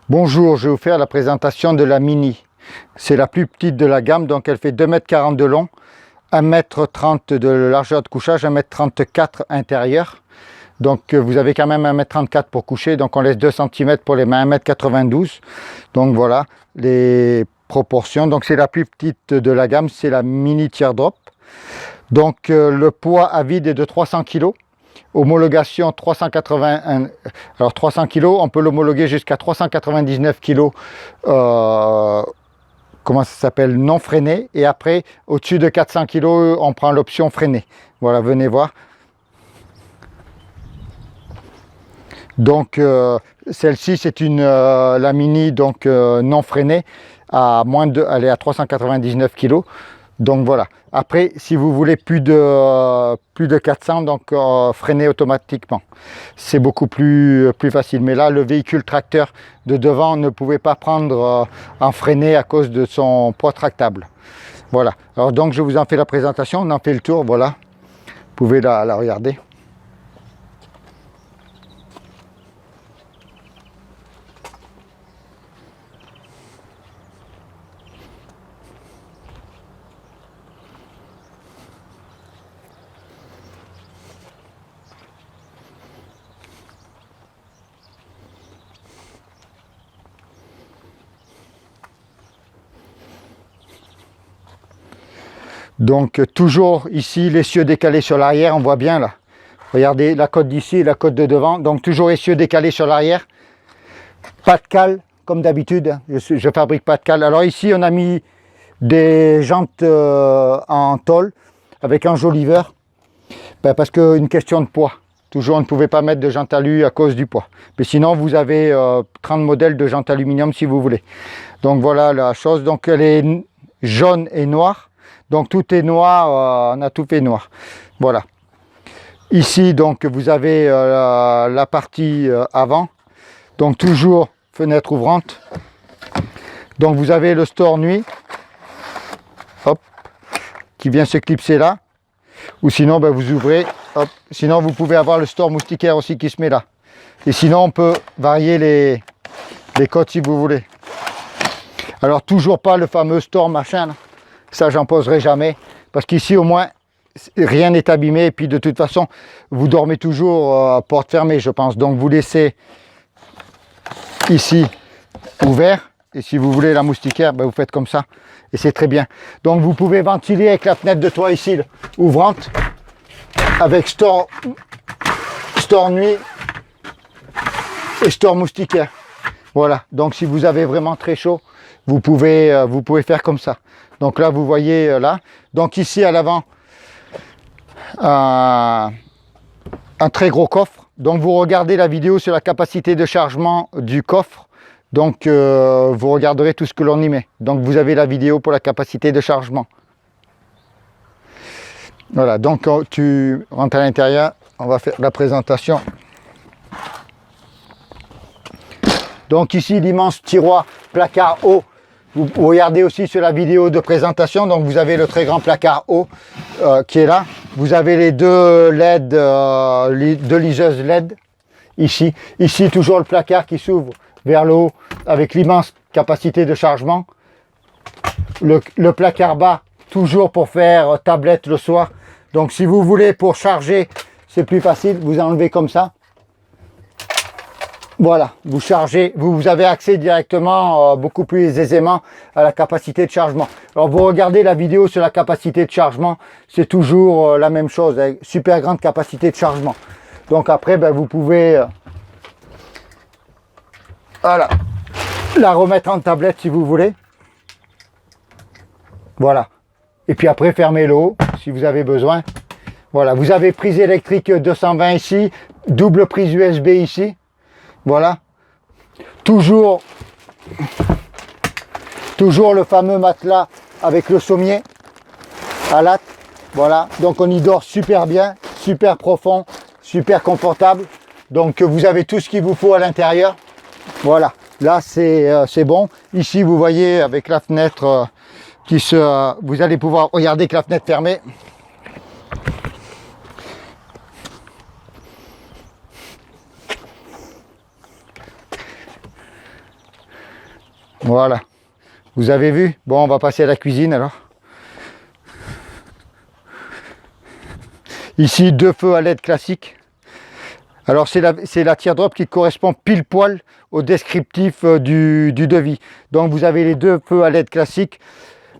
Bonjour, je vais vous faire la présentation de la Mini. C'est la plus petite de la gamme, donc elle fait 2,40 m de long, 1,30 m de largeur de couchage, 1,34 m intérieur. Donc vous avez quand même 1,34 m pour coucher, donc on laisse 2 cm pour les mains, 1,92 m. Donc voilà les proportions. Donc c'est la plus petite de la gamme, c'est la Mini Teardrop. Donc le poids à vide est de 300 kg. Homologation 381, alors 300 kg, on peut l'homologuer jusqu'à 399 kg, comment ça s'appelle, non freiné, et après au-dessus de 400 kg, on prend l'option freinée. Voilà, venez voir. Donc celle-ci c'est la Mini donc non freinée, elle est à 399 kg. Donc voilà. Après, si vous voulez plus de 400, donc freiner automatiquement. C'est beaucoup plus facile. Mais là, le véhicule tracteur de devant ne pouvait pas prendre en freiné à cause de son poids tractable. Voilà. Alors donc, je vous en fais la présentation, on en fait le tour, voilà. Vous pouvez la regarder. Donc toujours ici l'essieu décalé sur l'arrière, on voit bien là. Regardez la côte d'ici et la côte de devant. Donc toujours essieu décalé sur l'arrière. Pas de cale comme d'habitude. Je fabrique pas de cale. Alors ici on a mis des jantes en tôle avec un joliveur. Parce qu'une question de poids. Toujours on ne pouvait pas mettre de jantes alu à cause du poids. Mais sinon vous avez 30 modèles de jantes aluminium si vous voulez. Donc voilà la chose. Donc elle est jaune et noire. Donc tout est noir, on a tout fait noir. Voilà. Ici donc vous avez la partie avant. Donc toujours fenêtre ouvrante. Donc vous avez le store nuit. Hop. Qui vient se clipser là. Ou sinon ben, vous ouvrez. Hop. Sinon vous pouvez avoir le store moustiquaire aussi qui se met là. Et sinon on peut varier les codes si vous voulez. Alors toujours pas le fameux store machin là. Ça, j'en poserai jamais. Parce qu'ici, au moins, rien n'est abîmé. Et puis, de toute façon, vous dormez toujours porte fermée, je pense. Donc, vous laissez ici ouvert. Et si vous voulez la moustiquaire, ben, vous faites comme ça. Et c'est très bien. Donc, vous pouvez ventiler avec la fenêtre de toit ici, ouvrante. Avec store nuit et store moustiquaire. Voilà. Donc, si vous avez vraiment très chaud, vous pouvez faire comme ça. Donc là, vous voyez là. Donc ici, à l'avant, un très gros coffre. Donc vous regardez la vidéo sur la capacité de chargement du coffre. Donc vous regarderez tout ce que l'on y met. Donc vous avez la vidéo pour la capacité de chargement. Voilà, donc tu rentres à l'intérieur. On va faire la présentation. Donc ici, l'immense tiroir placard haut. Vous regardez aussi sur la vidéo de présentation, donc vous avez le très grand placard haut qui est là. Vous avez les deux LED, deux liseuses LED ici. Ici, toujours le placard qui s'ouvre vers le haut avec l'immense capacité de chargement. Le placard bas, toujours pour faire tablette le soir. Donc si vous voulez pour charger, c'est plus facile, vous enlevez comme ça. Voilà, vous chargez, vous avez accès directement beaucoup plus aisément à la capacité de chargement. Alors vous regardez la vidéo sur la capacité de chargement, c'est toujours la même chose, avec super grande capacité de chargement. Donc après, ben, vous pouvez voilà, la remettre en tablette si vous voulez. Voilà. Et puis après, fermez l'eau si vous avez besoin. Voilà, vous avez prise électrique 220 ici, double prise USB ici. Voilà, toujours le fameux matelas avec le sommier à latte. Voilà, donc on y dort super bien, super profond, super confortable. Donc vous avez tout ce qu'il vous faut à l'intérieur. Voilà, là c'est bon. Ici vous voyez avec la fenêtre vous allez pouvoir regarder que la fenêtre fermée. Voilà. Vous avez vu? Bon, on va passer à la cuisine alors. Ici, 2 feux à LED classiques. Alors, c'est la teardrop qui correspond pile poil au descriptif du devis. Donc, vous avez les 2 feux à LED classiques,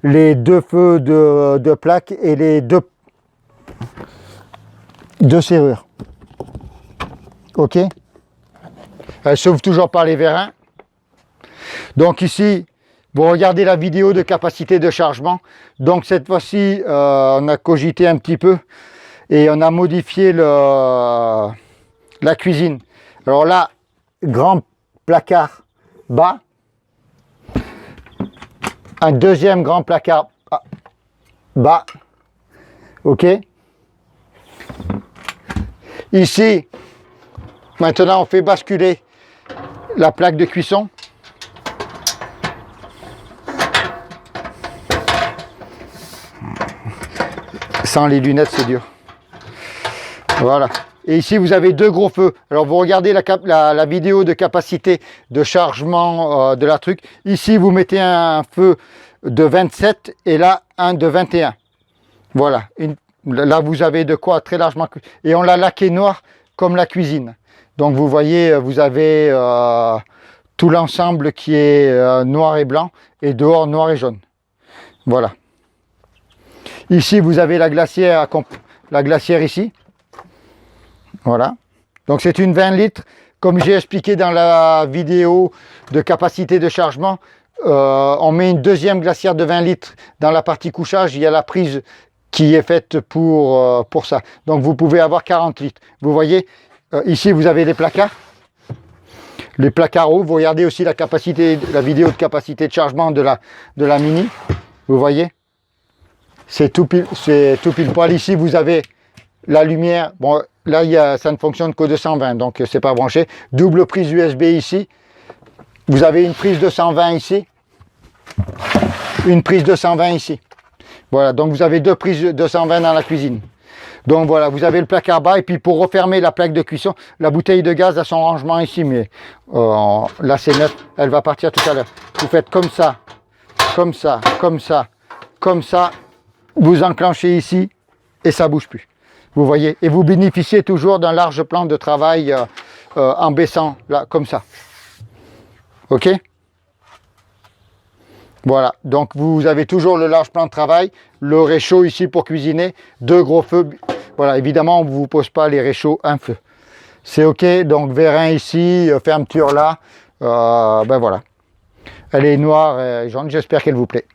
les 2 feux de plaque et les 2 serrures. Ok? Elle s'ouvre toujours par les vérins. Donc ici, vous regardez la vidéo de capacité de chargement. Donc cette fois-ci, on a cogité un petit peu et on a modifié la cuisine. Alors là, grand placard bas. Un deuxième grand placard bas. Ok. Ici, maintenant on fait basculer la plaque de cuisson. Sans les lunettes, c'est dur. Voilà. Et ici, vous avez 2 gros feux. Alors, vous regardez la vidéo de capacité de chargement de la truc. Ici, vous mettez un feu de 27 et là, un de 21. Voilà. Là, vous avez de quoi très largement... Et on l'a laqué noir comme la cuisine. Donc, vous voyez, vous avez tout l'ensemble qui est noir et blanc et dehors noir et jaune. Voilà. Ici, vous avez la glacière ici. Voilà. Donc, c'est une 20 litres. Comme j'ai expliqué dans la vidéo de capacité de chargement, on met une deuxième glacière de 20 litres dans la partie couchage. Il y a la prise qui est faite pour ça. Donc, vous pouvez avoir 40 litres. Vous voyez, ici, vous avez les placards. Les placards hauts. Vous regardez aussi la vidéo de capacité de chargement de la Mini. Vous voyez, c'est tout pile poil. Ici, vous avez la lumière. Bon, là, ça ne fonctionne que de 120, donc c'est pas branché. Double prise USB ici. Vous avez une prise de 120 ici. Une prise de 120 ici. Voilà, donc vous avez 2 prises de 120 dans la cuisine. Donc voilà, vous avez le placard bas. Et puis pour refermer la plaque de cuisson, la bouteille de gaz a son rangement ici. Mais là, c'est neuf. Elle va partir tout à l'heure. Vous faites comme ça, comme ça, comme ça, comme ça. Vous enclenchez ici et ça ne bouge plus. Vous voyez, et vous bénéficiez toujours d'un large plan de travail en baissant là, comme ça. Ok? Voilà, donc vous avez toujours le large plan de travail, le réchaud ici pour cuisiner, 2 gros feux. Voilà, évidemment, on ne vous pose pas les réchauds un feu. C'est ok, donc vérin ici, fermeture là. Ben voilà. Elle est noire et jaune, j'espère qu'elle vous plaît.